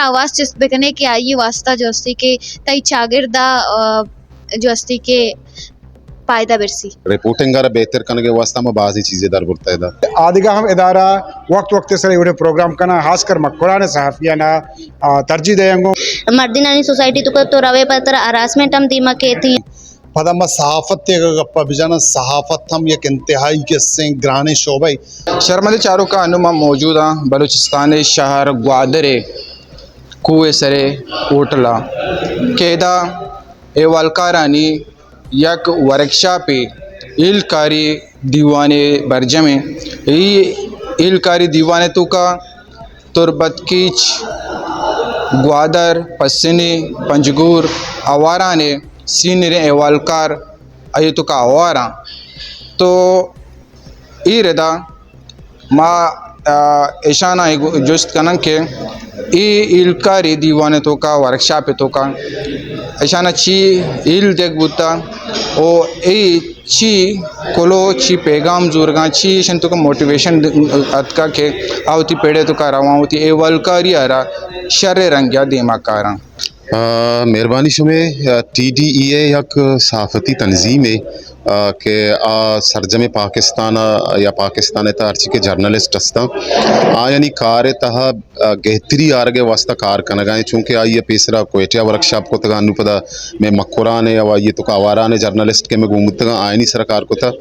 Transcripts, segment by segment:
आवाज जिस बेकने की आई वास्ता जो अस्ती के तई चागिरदा जो अस्ती के पायदा बिरसी रिपोर्टिंग गारा बेहतर करने के वास्ते में बाज़ी चीज़ें दर बुरता है आदिगा हम इदारा वक्त वक्त से इवडे प्रोग्राम कना खास कर मकुरान सहाफियाना तरजीह देंगो मर्दिनानी सोसाइटी तो रवे पर हरासमेंट हम दीमा के थी पदम सहाफत गप्पा बिजाना सहाफत हम एक इंतहाई के सिंह ग्राने शोबे शर्मल चारों का अनुमा मौजूद बलूचिस्तान शहर ग्वादरे कुएं सरे होटला केदा एवालकारानी यक वर्कशॉप इलकारी दीवाने बरजमे इलकारी दीवाने तो का तुरबत कीच ग्वादर पसनी पंजगूर आवारा ने सीनियर एवालकार अय तो का आवारा तो रदा मा ईशाना जुस्त कनन के इलकारी दीवाने तो का वर्कशॉप तो का ईशाना ची इल देख बुता ओ ची कोलो ची पैगाम जोरगा ची शन तो का मोटिवेशन अतका के आवती पेड़े तो का रवावती एवालकारी आरा शर्रे रंग्या दिमाकारा मेहरबानी शुमे TDEA यक सहाफ़ती तंजीम है के सरजम पाकिस्तान या पाकिस्तान अर्ची के जर्नलिस्ट हस्ता यानी कार तहा गहतरी आरगे वास्ता कार कनगाएं चूँकि ये पेसरा कोयटिया वर्कशॉप को तगा अनुपदा में मकुरा ने या ये तो का आवारा ने जर्नलिस्ट के में घूमता आयनी सरकार को था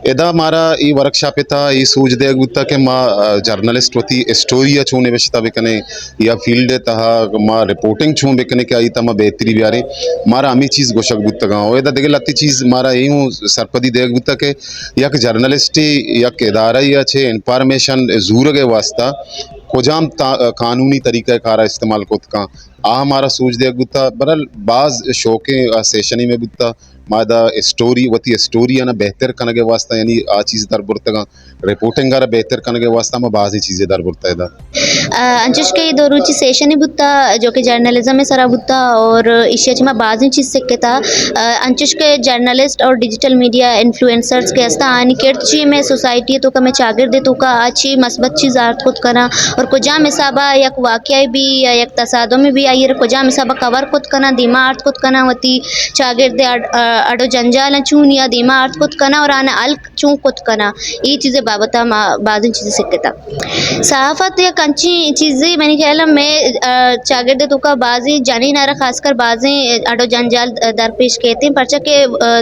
एदा हमारा ये वर्कशॉप था ये सूझ दे गुत्ता के माँ जर्नलिस्ट होती स्टोरी छूने बेचता बेकने या फील्ड तहा माँ रिपोर्टिंग छू बेकने के आई तमा बेहतरी ब्यारे मारा अमी चीज़ गोशक गुत्ता गाँव एदा देखे लती चीज़ मारा यही हूँ सरपदी देख बुता के यक जर्नलिस्टी यक इदारा या छे इंफॉर्मेशन जूर के वास्ता कोजाम कानूनी तरीक़ा कारा इस्तेमाल को का हमारा सूझ देख बुता बरल बाज शौके सेशनी में बुता मादा स्टोरी वती स्टोरी है ना बेहतर करने के वास्ता यानी आ चीज़ दर बुरता रिपोर्टिंग गारा बेहतर करने के वास्ता में बाज़ी चीज़ें दर बुरता है अंचुश के दो रुचि सेशन ही बुता जो कि जर्नलिज्म में सरा बुता और इश्य में बाज़ी चीज़ से कहता अंचुश के जर्नलिस्ट और डिजिटल मीडिया इन्फ्लुएंसर्स के अस्ता आनी केरची में सोसाइटी तो का मैं चागिर दे तो का अच्छी मस्बत चीज़ आर्थ खुद करना और कुजा मिसाबा यक वाक़या भी या यक तसादों में भी आई कुजा मिसाबा कवर खुद करना दिमा आर्थ खुद करना वती चागिर दे अडो जंजाल चून या दिमा अर्थ खुद कना और आना अल चूँ खुद कना ये चीज़ें बाबता बाज़ चीज़ें सिकता सहाफ़त या कंची चीज़ें मैंने ख्याल में चागिरदे तो का बाज़ी जानी नारा खासकर बाज़ें अडो जंजाल दरपेश कहते हैं परचा के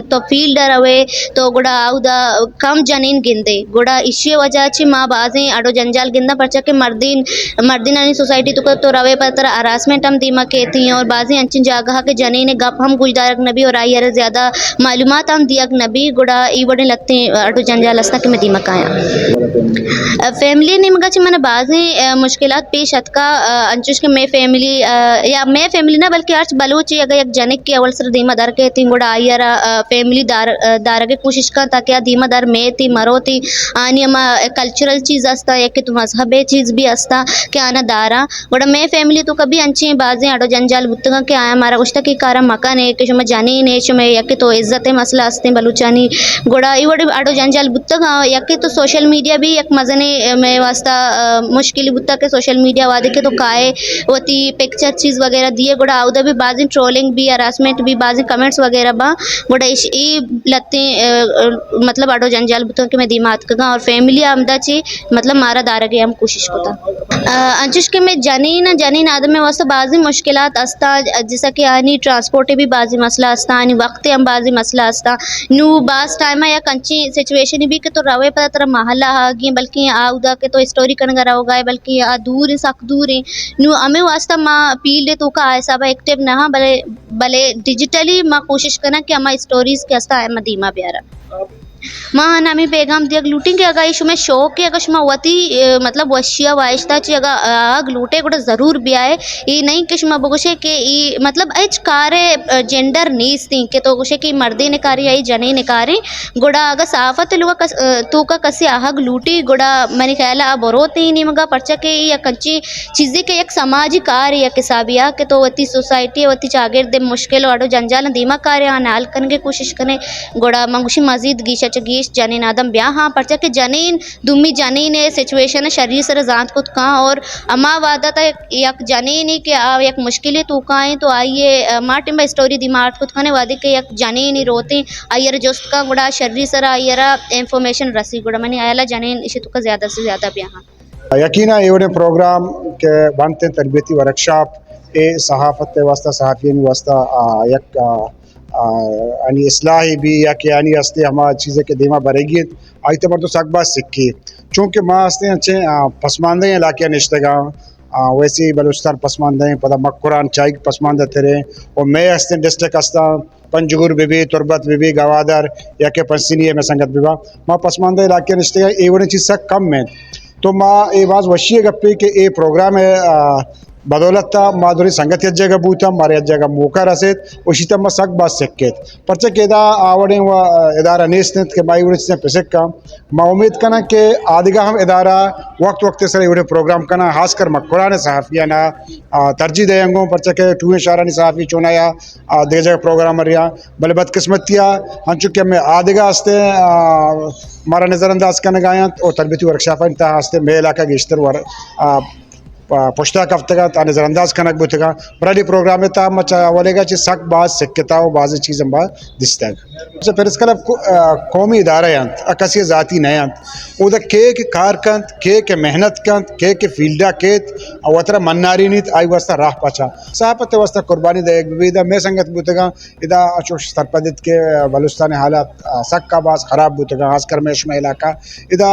तो फील्ड रवे तो गुड़ा आउदा कम जनीन गिंदे गुड़ा इश्य वजह ची माँ बाज़ें अडो जंजाल गिंदा परचा के मर्दिनानी सोसाइटी तो रवे पर हरासमेंट हम दीमा कहती हैं और बाज़ें अंचिन जागह के जनीन गप हम गुजदारक नबी और आई ज़्यादा मालूमात हम दिया नबी गुड़ा ई बड़े लगते हैं अटो जंजाल अस्ता के मैं दीमक आया फैमिली ने मगा मैंने बाज़ें मुश्किलात पेश अतका अंचुश के मैं फैमिली या मैं फैमिली ना बल्कि अर्च बलूची अगर एक जनिक के अवल सर दीमा दार कहती गुड़ा आयरा फैमिली दार के कोशिश का ताकि दीमा दार मैं थी मरो थी आनी अमा कल्चरल चीज़ अस्ता या कि तुम मजहबे चीज़ भी अस्ता कि आना दारा गुड़ा मैं फैमिली तो कभी अंची बाज़ें अटो जंजाल बुतगा के आया हमारा उश्ता की कारा मकान है कि मैं जानी नहीं मैं यके तो इज्जत मसला अस्ते बलूचानी गोड़ा इवड़े आडो जंजाल बुत्ता यके तो सोशल मीडिया भी एक मजने में वास्ता मुश्किल बुत्ता के सोशल मीडिया वादे के तो काए वती पिक्चर चीज़ वगैरह दिए गोड़ा आउदा भी बाजी ट्रोलिंग भी हरासमेंट भी बाजी कमेंट्स वगैरह बा गोड़ा इस लगते मतलब आडो जंजाल बुत्ता के मैं दिमाग का और फैमिली आमदा ची मतलब मारा दारा के हम कोशिश होता अंचुश के मैं जनीन आदम में वास्ता बाजी मुश्किलात अस्ता जैसा कि आनी ट्रांसपोर्ट भी बाजी मसला अस्ता आनी वक्त हम बाजी मसला अस्ता नू बास टाइम या कंची सिचुएशन भी के तो रवे पता तरह महल्ला हागी बल्कि आउदा के तो स्टोरी करने रहो गए बल्कि आ दूर सक दूर है नू हमें वास्ता माँ पील तो का ऐसा बा एक्टिव ना भले डिजिटली माँ कोशिश करना कि हमारी स्टोरीज के अस्ता है मदीमा प्यारा माँ नामी पैगाम दिया लूटिंग के अगर इशू में शौक है अगर वती मतलब वशिया वाइश्ता ची अगर आग लूटे गोड़ा ज़रूर भी आए ये नहीं कि शुमा बगुशे के ये मतलब एच कारे जेंडर नीस थी के तो गुशे की मर्दी ने कारी आई जने ने कारी गोड़ा अगर साफत लोग तो का कसी आहग लूटी गोड़ा मैंने ख्याल अब बरोती नहीं मगा पर्चा के या कच्ची चीज़ें के एक समाजी कार्य या किसाबिया के तो वती सोसाइटी वती चागिर दे मुश्किल वाडो जंजाल दीमा कार्य नाल करने की कोशिश करें गोड़ा मंगुशी मजीद गीश इश्याच्या गीश जनीन आदम ब्याह हाँ परचा के जनीन दुम्मी जनीन है सिचुएशन शरीर सर जात कुछ कहाँ और अमा वादा था यक जनीन ही के यक मुश्किलें तो कहाँ तो आइए मार्टिन स्टोरी दिमाग कुछ खाने वादे के यक जनीन ही रोते आयर जोस्त का गुड़ा शरीर सर आयरा इंफॉर्मेशन रसी गुड़ा मैंने आयला जनीन इसे तो का ज़्यादा से ज़्यादा ब्याह यकीना एवढे प्रोग्राम के बनते तरबियती वर्कशॉप ए सहाफत वास्ता सहाफ़ियन वास्ता यक आणि इस्लाही भी या कि यानी हस्ते हमा चीज़ें के दिमा बरेगी आई तो मर्दो सकबा सिक्की चूँकि माँ हस्ते अच्छे पसमानदे इलाके निश्तगा वैसे ही बलूचिस्तान पसमानदे पता मक्कुरान चाय पसमानदा थे और मैं हस्ते डिस्ट्रिक्ट हस्ता पंजगुर बिबी तुरबत बिबी गवादर या के पंसिनी में संगत बिबा माँ पसमानदा इलाके निश्तगा एवढे चीज़ सक कम में तो माँ ये बात वशी गप्पी के ये प्रोग्राम है बदौलत था माधुरी संगत जगह बूता मारे जगह मौका रसेत उसी तम सक बात सेकेत परचे केदा आवड़े व इदारा नेस्नेत के माई उड़े चीज़ें पेशक का मैं उम्मीद करना कि आदिगा हम इदारा वक्त वक्त से इवड़े प्रोग्राम करना खास कर मकुरान सहाफ़िया ना तरजीह देंगो परचे के टूए शारानी सहाफ़ी चुनाया दे जगह प्रोग्राम रिया भले बदकिस्मतिया हम चुके मैं आदिगा हस्ते मारा नज़रअंदाज करने गाया और तरबियती वर्कशॉप इंतहा हस्ते मे इलाका गेश्तर वर पुश्ता कफ्तगा ता नज़रअंदाज कनक बुतगा बराली प्रोग्राम में ता मचा वालेगा ची सक बाज सिक्कता और बाज़ चीज़ें बा दिस्ता है फिर इसका कौमी इदारा यंत अकसी ज़ाती नयंत उधर के कारकंत के मेहनत कंत के फील्डा केत और वतरा मन्नारी नीत आई वास्ता राह पाचा साहबत वास्ता कुर्बानी दे विदा मैं संगत बुतगा इदा अचोश सरपदित के बलूचिस्तान हालात सक का बाज ख़राब बुतगा खास कर मेशमा इलाका इदा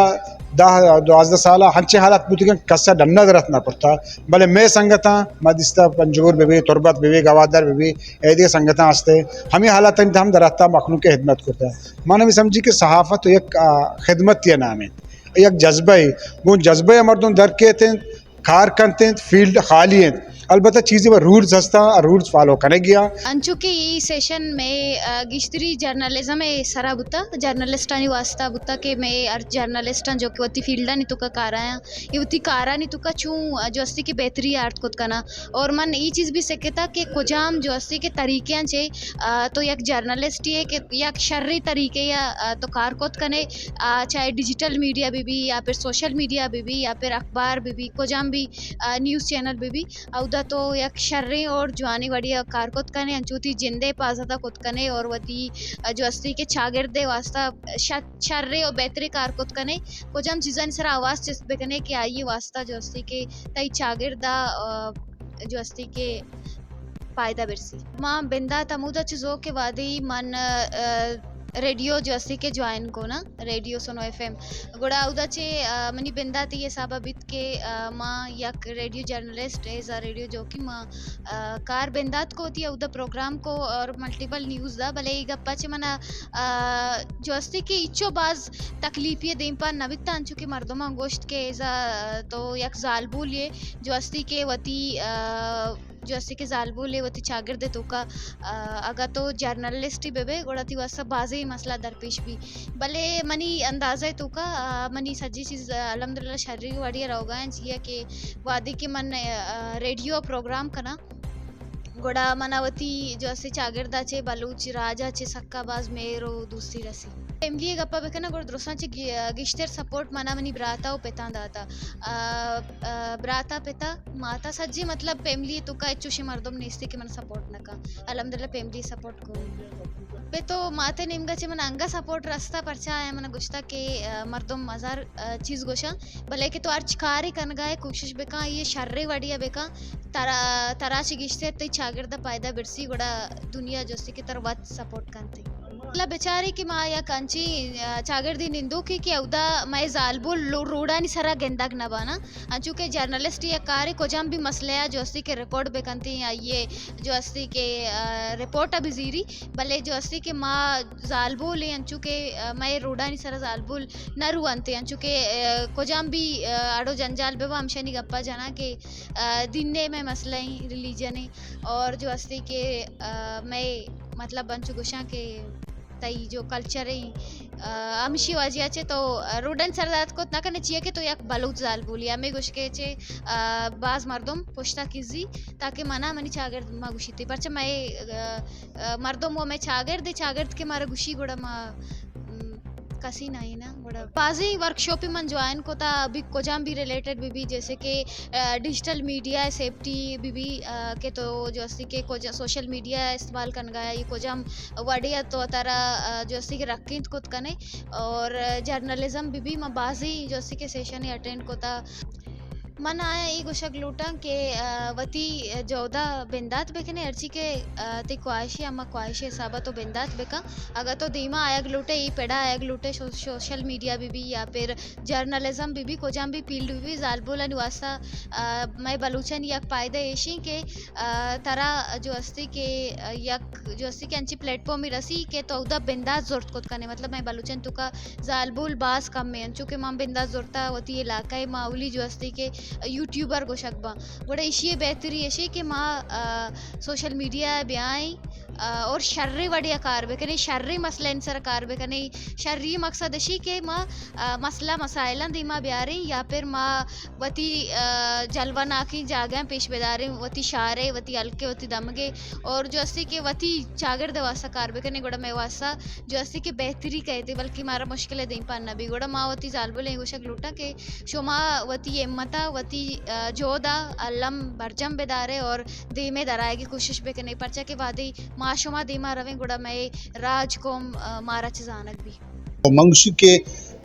10-12 साल हंचे हालात बुतगा कस्सा डन्ना दरत ना पड़ता भले मैं संगता मदिस्ता पंजगुर बिबी तुरबत बिबी गवादर बिबी ऐदिया संगता हस्ते हमें हालात हम दरत्ता मखलूक के खिदमत करता है माना भी समझी कि सहाफ़त एक खिदमत या नाम है एक जज्बा है वो जज्बे मर्दों दर के थे कार करते फील्ड खाली हैं अलबत्ता चीज़ें वो रूल्स हस्ता रूल्स फॉलो करने गया अंचुके ई सेशन में गिश्तरी जर्नलिज्म में सरा बुता जर्नलिस्टानी वास्ता बुता के मैं अर्थ जर्नलिस्टान जो कि वती फील्डा नहीं तुका कारा है ये वती कारा नहीं तुका चूँ जो अस्ती की बेहतरी अर्थ खुद करना और मन ये चीज़ भी सकता कि कुजाम जो अस्ती के तरीके चे तो एक जर्नलिस्ट ये कि एक शर्री तरीके या तो कार खुद कने चाहे डिजिटल मीडिया भी या फिर सोशल मीडिया भी या फिर अखबार भी कुजाम भी न्यूज़ चैनल भी उदा तो एक शर्री और जवानी वड़ी कार खुद कने अंचूती जिंदे पाजता खुद कने और वती जो अस्ती के शागिर्दे वास्ता शर्री और बेहतरी कार खुद कने कुछ हम चीज़ां सर आवाज़ चिस्बे कने कि आइए वास्ता जो अस्ती के तई शागिर्दा जो अस्ती के पायदा बिरसी माँ बिंदा तमुदा चीज़ों के वादे मन रेडियो जो अस्ती के ज्वाइन को ना रेडियो सुनो एफएम गुड़ा उदाचे मनी बिंदा थी ये साबा बित के माँ यक रेडियो जर्नलिस्ट एज आ रेडियो जो कि माँ कार बिंदात को होती है उदा प्रोग्राम को और मल्टीपल न्यूज़ दा भले ही गप्पा चे मना जो अस्ती के इच्छो बाज तकलीफिये दें पर नविता अंचु के मर्दों गोश्त के एज तो यक जालबुल ये जो अस्ती के वती जो अस्ती के जालबुल वती शागिर्दे तो का अगर तो जर्नलिस्ट ही बेबे गोड़ा थी वैसा बाजे मसला दरपेश भी भले मनी अंदाज़ा है तो का मनी सज्जी चीज़ अल्हम्दुलिल्लाह शर्री वाड़ी रहोगा जिया के वादे के मन रेडियो प्रोग्राम करना गोड़ा मनावती जो असे शागिर्दा चे बलूच राजा चे सक्का बाज मेरो दूसरी रसी फैमिली गप्पा बेकना गोड़ द्रोसा चे गिश्तर सपोर्ट मना मनी ब्राता पेता दाता ब्राता पेता माता सज्जी मतलब फैमिली तो का चुशी मर्दम नेस्ते के मन सपोर्ट नका अल्हम्दुलिल्लाह फैमिली सपोर्ट को पे तो माते निमगा चे मन अंगा सपोर्ट रास्ता परचा है मन गुश्ता के मर्दम मजार चीज़ गोशा भले के तो अर्च कारी कन गाए कोशिश बेका ये शर्रे वड़िया बेका तराची गिश्ते ते शागिर्दा पायदा बिरसी गोड़ा दुनिया जोस्ती की तरह वत सपोर्ट करते मतलब बेचारी की माँ या कंची शागिर्दी निंदू की अवदा मैं जालबुल रोडानी सरा गेंदाग नबाना अंचू के जर्नलिस्ट या कार्य को जम भी मसले जो अस्ती के रिकॉर्ड बेकंती या ये जो अस्ती के रिपोर्ट अभी जीरी भले जो अस्ती के माँ जालबुल अंचू के मैं रोडानी सरा जालबुल न रुअंते अंचू के को जम भी आड़ो जंजाल बेवा हमशनी गप्पा जाना के दिने में मसला ही रिलीजन और जो अस्ती के मैं मतलब बंचू गुशा के तई जो कल्चर है अमशी वाजिया चे तो रोडन सरदात को ना करने चाहिए कि तो एक बलूच जाल बोली हमें गुश के चे बाज मर्दम पुश्ता कीजी ताकि मना मनी चागर मा गुशी थी पर चे मैं मर्दम वो मैं चागर दे चागर के मारा गुशी गुड़ा मा कसी नहीं ना बड़ा बाजी वर्कशॉप मन ज्वाइन को था अभी कोजाम भी रिलेटेड भी जैसे कि डिजिटल मीडिया सेफ्टी भी के तो जो अस्सी के सोशल मीडिया इस्तेमाल कर गया ये कोजाम वडिया तो तारा जो अस्सी के रखीं खुद कने और जर्नलिज्म भी मैं बाजी जो अस्सी के सेशन ही अटेंड को था मन आया ई गुशक लूटा के वती जौदा बिंदात बेकने अर्ची के ती ख्वाहिशी अम्मा ख्वाहिशी हिसाबा तो बिंदात बेका अगर तो दीमा आयग लूटे ई पेड़ा आयग लूटे सोशल मीडिया भी या फिर जर्नलिज्म भी कोजाम भी फील्ड भी जालबोला निवासा मैं बलूचन यक पायदा एशी के तरा जो अस्ती के यक जो अस्ती के अंची प्लेटफॉर्म में रसी के तो उदा बिंदात जोरत खुद कने मतलब मैं बलूचन तुका जालबोल बास कम में अंचू के मां बिंदात जोरता वती इलाका माउली जो अस्ती के यूट्यूबर को शकबा बड़ा इशिये बेहतरी ऐसी कि माँ सोशल मीडिया ब्याई और शर्री वडिया कार बेकनी शर्री मसला इंसर कार बेकनी शर्री मकसद ऐसी कि माँ मसला मसाइला दी माँ ब्यारी या फिर माँ वती जलवा नाकी जागे पेश बेदारी वती शारे वती हल्के वती दमगे और जो अस्सी के वती चागर दवासा कार बेकनी गोड़ा मैं वासा जो अस्सी के बेहतरी कहते बल्कि मारा मुश्किल दे पाना भी गोड़ा माँ वती जाल बोले गुशक लूटा के शोमा वती एम्मता वती जोदा अल्लम बरजम बेदारे और दीमे दराए की कोशिश भी करने परचा के वादी माशुमा दीमा रवें गुड़ा मैं राज को मारा चजानक भी मंगशी के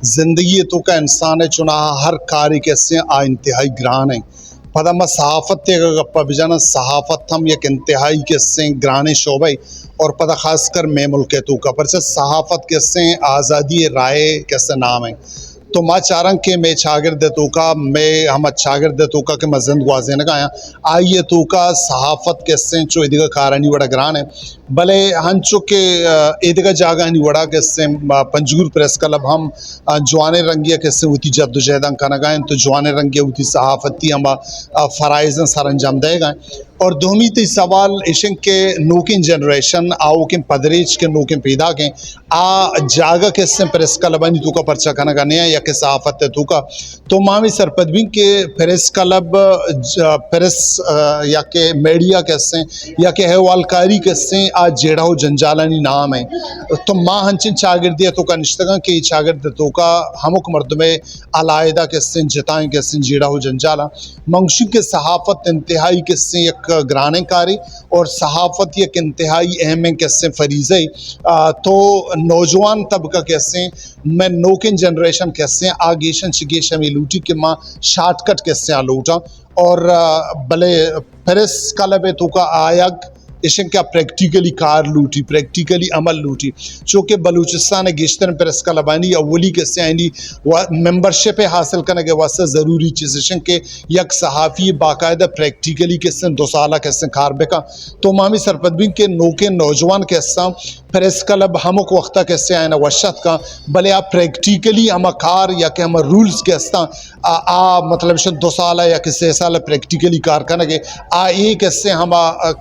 जिंदगी तो का इंसान है चुना हर कार्य कैसे आ इंतहाई ग्रान है पता मैं सहाफत ते गप्पा बिजाना सहाफत हम एक इंतहाई कैसे ग्राने शोबे और पता खासकर मैं मुल्क तो का पर से सहाफत कैसे आज़ादी राय कैसे नाम है तो माँ चारंग के मैं शागिर्द तो का मैं हम शागिर्द तो का के मजंद गुआजे न गाया आइए तो का सहाफत के से चो इदिगा कारणी वड़ा ग्रान है भले हंचो के इदिगा जागा नहीं वड़ा के से पंजगुर प्रेस क्लब हम जवाने रंगिया के से उती जद्दोजहद का न गाएं तो जवाने रंगिया उती सहाफती हम फ़राइज़ सर अंजाम देगा और दोमी ती सवाल इशन के नोकिन जनरेशन आओ के पदरेज के नोकिन पैदा के आ जागा के से प्रेस क्लब तो का पर्चा खाना गाने या के सहाफत तो का तो मामी सरपदवी के प्रेस क्लब प्रेस या के मीडिया कैसे या के हवालकारी कैसे आज जेड़ा हो जंजालानी नाम है तो माँ हंचिन शागिर्दिया तो का निश्तगा के शागिर्द तो का हमक मर्दमे अलायदा कैसे जताएं कैसे जेड़ा हो जंजाला मंगशी के सहाफत इंतहाई कैसे एक ग्राने कारी और सहाफत एक इंतहाई अहम है कैसे फरीज़े तो नौजवान तबका कैसे मैं नोकिन जनरेशन कैसे आगेशन शिगेशन में लूटी के माँ शॉर्टकट कैसे आ लूटा और भले प्रेस क्लब तो का आयग इशन क्या प्रैक्टिकली कार लूटी प्रैक्टिकली अमल लूटी चूँकि बलूचिस्तान गेश्तन प्रेस क्लबानी अवली के से आनी मेंबरशिप हासिल करने के वास्ते ज़रूरी चीज़ इशन के यक सहाफ़ी बाकायदा प्रैक्टिकली के से 2 साल के से कार बेका तो मामी सरपदबिन के नोके नौजवान के सा प्रेस क्लब हमक वक्ता के से आना वशत का भले आप प्रैक्टिकली हम कार या कि हम रूल्स के मतलब 2 साल या कि 6 साल प्रैक्टिकली कार करने के एक से हम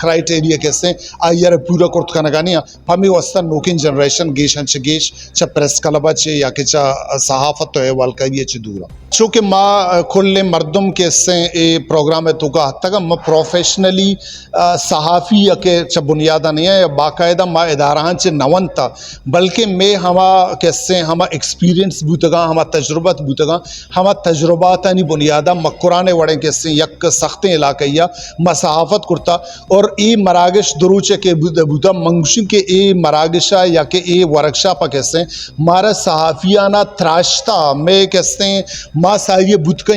क्राइटेरिया कैसे आयर पूरा कुर्त का नगानिया हमें वस्ता नोकिन जनरेशन गेश हंच गेश च प्रेस क्लब चे या कि च सहाफत तो है वालकारिया च दूरा चूँकि माँ खुले मर्दम के से ए प्रोग्राम है तो का तक मैं प्रोफेशनली सहाफ़ी या के च बुनियादा नहीं है या बाकायदा माँ इदारा च नवन था बल्कि मैं हमा कैसे हमा एक्सपीरियंस बूतगा हमा तजुर्बत बूतगा हमा तजुर्बात नहीं बुनियादा मकुराने वड़े कैसे यक सख्ते इलाके या मसहाफत कुर्ता और ए मरागश दरूचे के बूता मंगशी के ए मरागशा या के ए वर्कशॉप कैसे मारा सहाफ़ियाना त्राश्ता मैं कैसे माँ सारी बुतक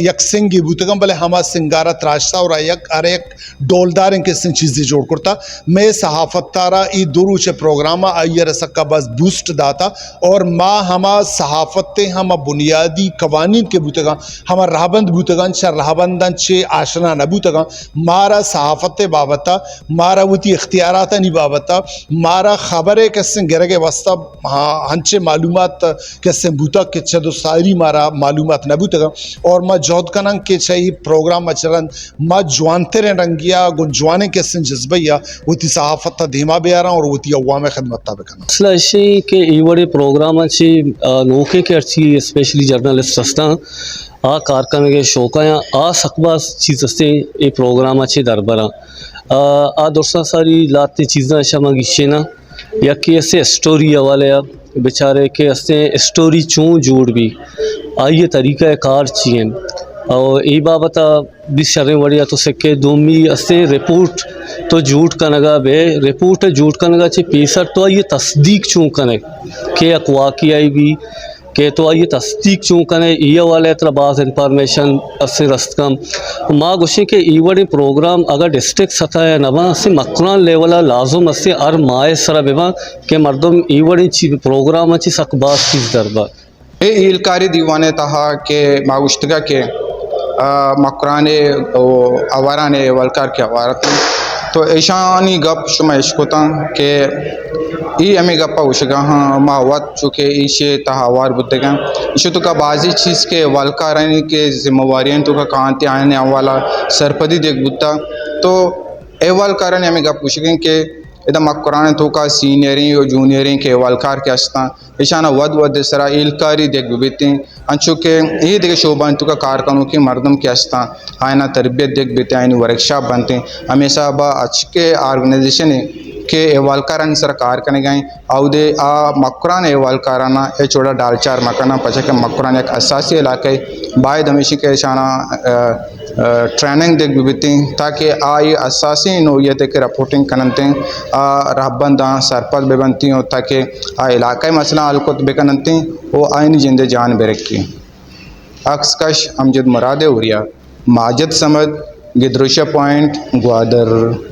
यक सिंगी बुतकम भले हमा सिंगारा त्राश्ता और यक अरे एक डोलदार इनके सिंग चीज़ें जोड़ करता मैं सहाफत तारा ई दुरुच प्रोग्राम आइयर सक्का बस बूस्ट दाता और माँ हमा सहाफत हम बुनियादी कवानीन के बुतगा हमा राहबंद बुतगन च राहबंदन चे आशना न बुतगा मारा सहाफत बाबता मारा वती इख्तियारात नहीं बाबता मारा खबरें कैसे गिर के वास्ता हंचे मालूमात कैसे बुता के चदो सारी मारा मालूमात न बुतगा और माँ जौद कनंग के चाहिए प्रोग्राम अचरन माँ जवानते रंगिया गुंजवाने कैसे जज्बैया वती सहाफत धीमा बेरा और वती अवाम खदमत ताबकना असला इशे के इवड़े प्रोग्राम अच्छी नोके के अच्छी स्पेशली जर्नलिस्ट हस्ता आ कारखाने शौका आ सकबा चीज़ हस्ते ये प्रोग्राम अच्छी दरबरा आ दोस्ता सारी लाते चीज़ें अच्छा मगिशे ना या कि ऐसे स्टोरी हवाले बेचारे के हस्ते स्टोरी चूँ जूड़ भी आइए तरीका कार चाहिए और ई बाबत भी शर्म वड़िया तो सिक्के दोमी हस्ते रिपोर्ट तो झूठ कनगा बे रिपोर्ट झूठ कनगा चे पेसर तो ये तस्दीक चूँ कने के अकवाकी आई भी के तो ये तस्दीक चूँ कने ये वाले तरह बास इंफॉर्मेशन अस्से रस्तकम माँ गुशी के ईवड़ी प्रोग्राम अगर डिस्ट्रिक्ट सतह है नबा से मकरान लेवल लाजुम अस्से अर माए सरा बेबा के मर्दम ईवड़ी प्रोग्राम अच्छी सकबास चीज़ दरबा ए इलकारी दीवाने तहा के मागुश्तगा के मकराने आवाराने वलकार के आवारत तो ऐशानी गप शुमा इश्कोता के ई हमें गप्पा उशगा हाँ मावत चूँकि इशे तहावार बुद्धगा इशे तो का बाजी चीज़ के वलकारानी के जिम्मेवारियाँ तो का कांति आने वाला सरपदी देख बुद्धा तो ए वलकारानी हमें गप उशगें के इधर मकरान तो का सीनियरिंग और जूनियरिंग के वलकार के अस्ता इशाना वद सरा इलकारी देख बिबीती अंशु के ये देखे शोभा तो का कारखानों की मर्दम के अस्ता आयना तरबियत देख बीते आयनी वर्कशॉप बनते हमेशा बा अच्छे ऑर्गेनाइजेशन के एवालकारान सर कार करने गए आउदे आ मकरान एवालकाराना ए चोड़ा डालचार मकाना पचा के मकरान एक असासी इलाके बाय दमेशी के इशाना ट्रेनिंग देख बिबीती ताकि आई असासी नोयत के रिपोर्टिंग करनते रहबंदा सरपंच बेबंती हो ताकि आ इलाके मसला अलकोत बेकनती वो आइन जिंदे जान बेरक्की अक्सकश अमजद मुरादे उरिया माजिद समद गिद्रुशा पॉइंट ग्वादर।